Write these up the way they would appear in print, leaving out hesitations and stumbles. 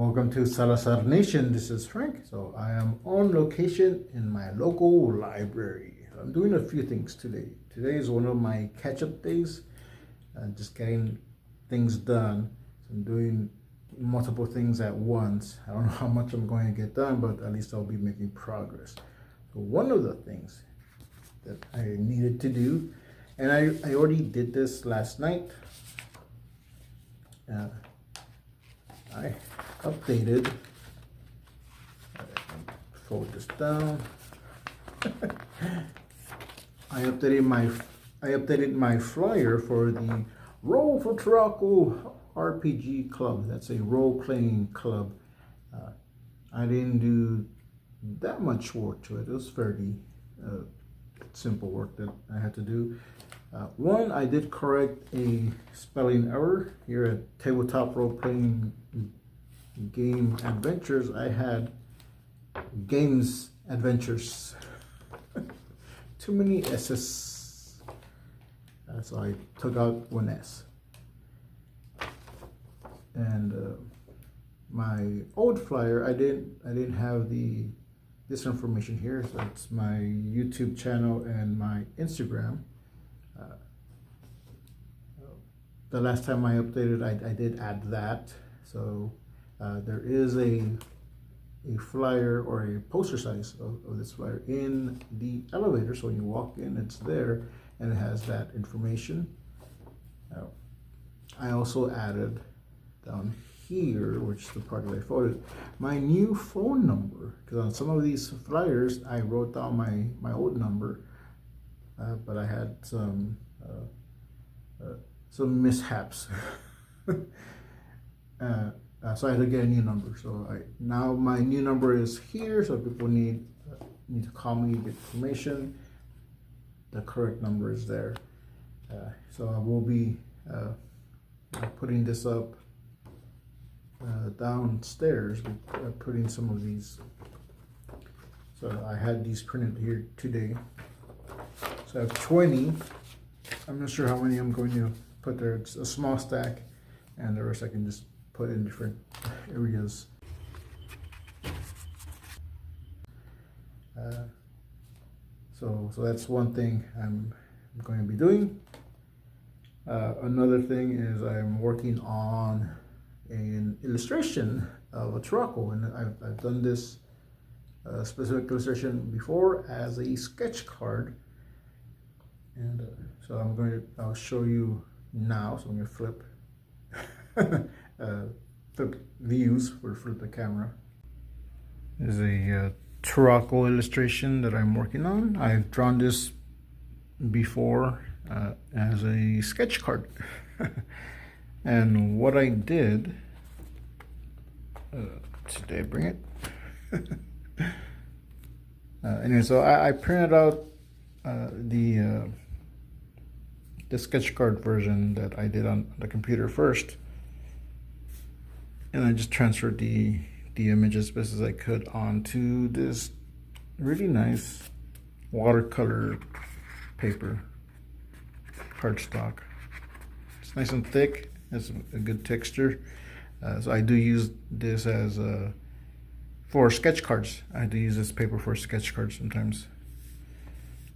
Welcome to Salazar Nation. This is Frank. So I am on location in my local library. I'm doing a few things today. Today is one of my catch-up days. Just getting things done. So I'm doing multiple things at once. I don't know how much I'm going to get done, but at least I'll be making progress. So one of the things that I needed to do, and I already did this last night. I updated, fold this down. I updated my flyer for the Roll for Turaco RPG Club. That's a role-playing club. I didn't do that much work to it. It was fairly simple work that I had to do. One, I did correct a spelling error here at Tabletop Role Playing Game Adventures. I had Games Adventures. Too many S's. So I took out one S. And my old flyer, I didn't have this information here. So it's my YouTube channel and my Instagram. The last time I updated, I did add that. So there is a flyer or a poster size of this flyer in the elevator. So when you walk in, it's there and it has that information. I also added down here, which is the part that I folded, my new phone number. Because on some of these flyers, I wrote down my old number, but I had some mishaps. So I had to get a new number. So now my new number is here. So if people need to call me, get information, the correct number is there. So I will be putting this up downstairs, putting some of these. So I had these printed here today. So I have 20. I'm not sure how many I'm going to put there. It's a small stack, and the rest I can just put in different areas. So that's one thing I'm going to be doing. Another thing is I'm working on an illustration of a Turaco, and I've done this specific illustration before as a sketch card. And so I'll show you now. So I'm going to flip flip views or flip the camera. This is a Turaco illustration that I'm working on. I've drawn this before as a sketch card. And what I did, did I bring it? Anyway, so I printed out the sketch card version that I did on the computer first, and I just transferred the image as best as I could onto this really nice watercolor paper, cardstock. It's nice and thick, has a good texture. So I do use this as for sketch cards. I do use this paper for sketch cards sometimes.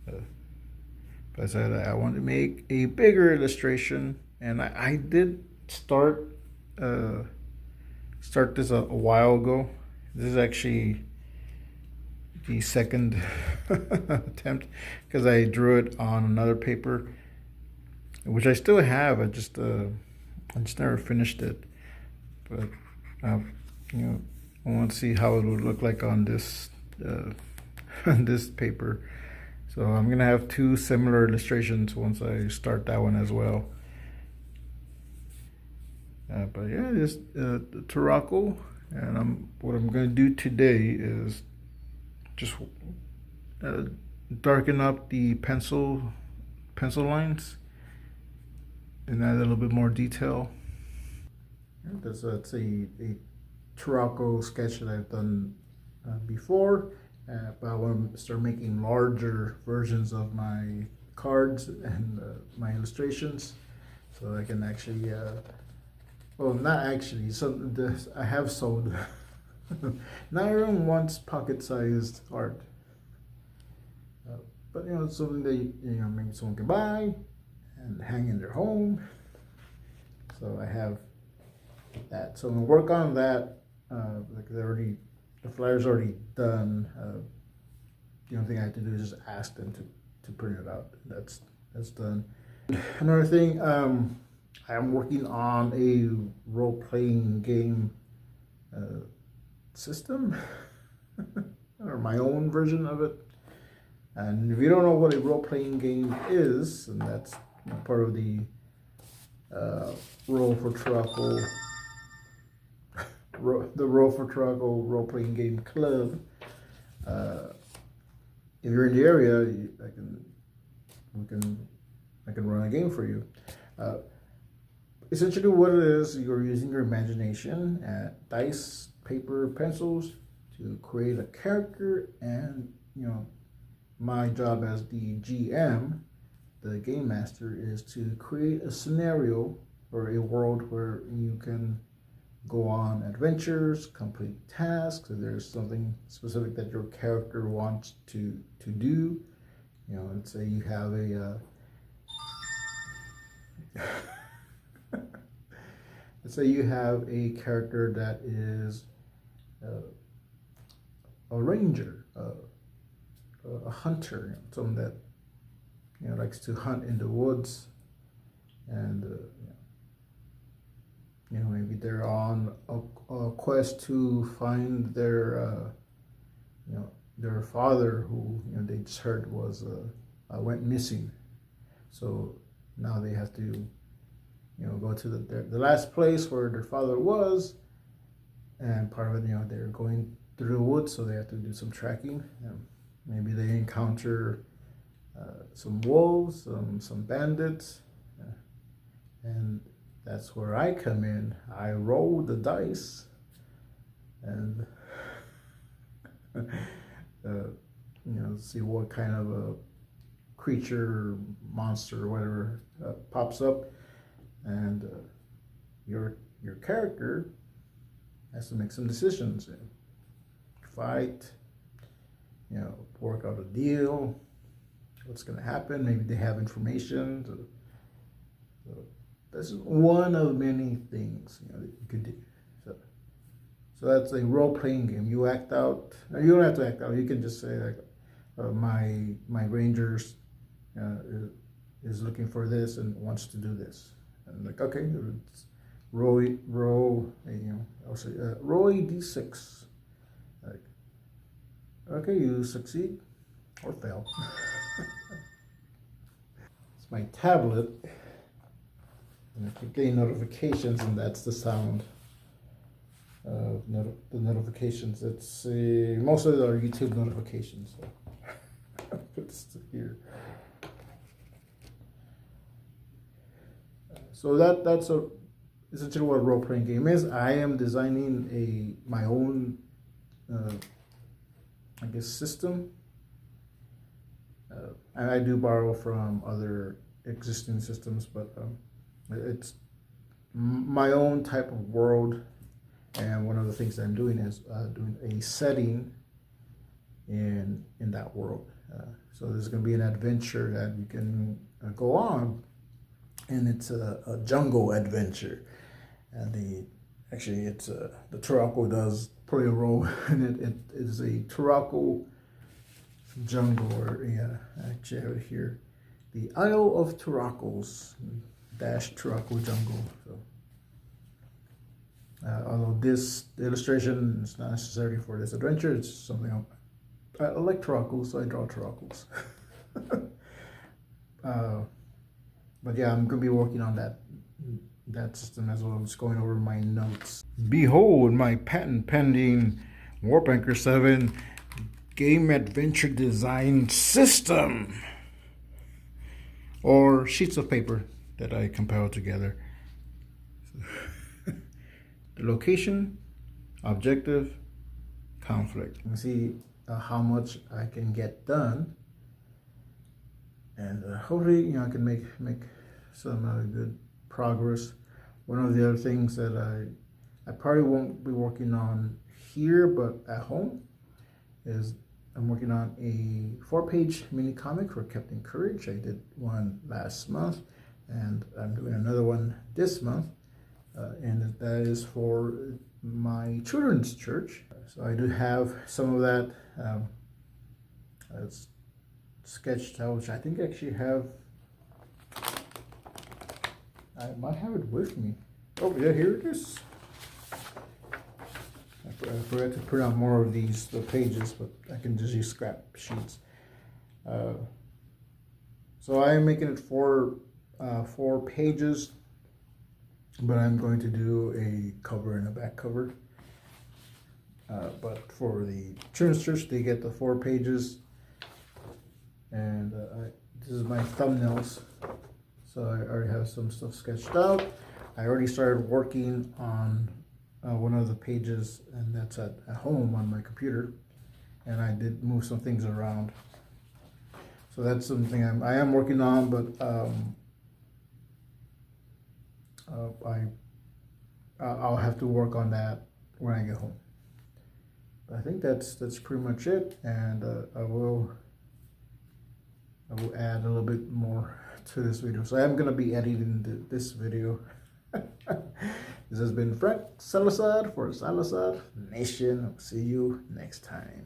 But I said I wanted to make a bigger illustration, and I did start this a while ago. This is actually the second attempt, because I drew it on another paper, which I still have. I just never finished it. But I want to see how it would look like on this on this paper. So I'm gonna have two similar illustrations once I start that one as well. But yeah, this the Turaco, and what I'm gonna do today is just darken up the pencil lines and add a little bit more detail. That's a Turaco sketch that I've done before. But I want to start making larger versions of my cards and my illustrations, so I can actually Well, not actually. So I have sold. Not everyone wants pocket-sized art, but it's something that maybe someone can buy and hang in their home. So I have that. So I'm gonna work on that. Like the flyer's already done. The only thing I have to do is just ask them to print it out. That's done. Another thing, I'm working on a role-playing game system, or my own version of it. And if you don't know what a role-playing game is, and that's part of the Roll for Turaco, the Roll for Turaco role-playing game club. If you're in the area, I can run a game for you. Essentially, what it is, you're using your imagination, dice, paper, pencils to create a character, and my job as the GM, the game master, is to create a scenario or a world where you can go on adventures, complete tasks. If there's something specific that your character wants to do, let's say you have a let's say you have a character that is a ranger, a hunter, someone that likes to hunt in the woods, and maybe they're on a quest to find their father, who they just heard was went missing. So now they have to go to the last place where their father was, and part of it, they're going through the woods, so they have to do some tracking. Maybe they encounter some wolves, some bandits, and that's where I come in. I roll the dice and see what kind of a creature, monster, or whatever pops up, and your character has to make some decisions, fight, work out a deal, what's going to happen. Maybe they have information. So that's one of many things that you could do. So that's a role-playing game. You act out. You don't have to act out. You can just say like, my rangers is looking for this and wants to do this, and like, okay, roll. I'll say roll a d6. Like, okay, you succeed or fail. It's my tablet, and I keep getting notifications, and that's the sound of the notifications. It's most of it are YouTube notifications. So put this here. So that's essentially what a role-playing game is. I am designing my own, I guess, system. And I do borrow from other existing systems, but it's my own type of world. And one of the things that I'm doing is doing a setting in that world. So there's going to be an adventure that you can go on, and it's a jungle adventure. And it's the Turaco does play a role, and it is a Turaco jungle, or actually I have it here, the Isle of Turacos - Turaco jungle. So although the illustration is not necessarily for this adventure, it's something I like Turacos, so I draw Turacos. But yeah, I'm gonna be working on that system as well. I'm just going over my notes. Behold my patent pending Warp Anchor 7 game adventure design system, or sheets of paper that I compiled together. The location, objective, conflict. You can see how much I can get done, and hopefully I can make some good progress. One of the other things that I probably won't be working on here, but at home, is I'm working on a 4-page mini comic for Captain Courage. I did one last month, and I'm doing another one this month, and that is for my children's church. So I do have some of that sketched out, which I think I actually have. I might have it with me. Oh yeah, here it is. I forgot to print out more of the pages, but I can just use scrap sheets. So I am making it 4 pages, but I'm going to do a cover and a back cover. But for the children's church, they get the 4 pages, and this is my thumbnails. So I already have some stuff sketched out. I already started working on one of the pages, and that's at home on my computer. And I did move some things around. So that's something I am working on, but I'll have to work on that when I get home. But I think that's pretty much it, and I will add a little bit more to this video. So I am going to be editing this video. This has been Frank Salazar for Salazar Nation. I'll see you next time.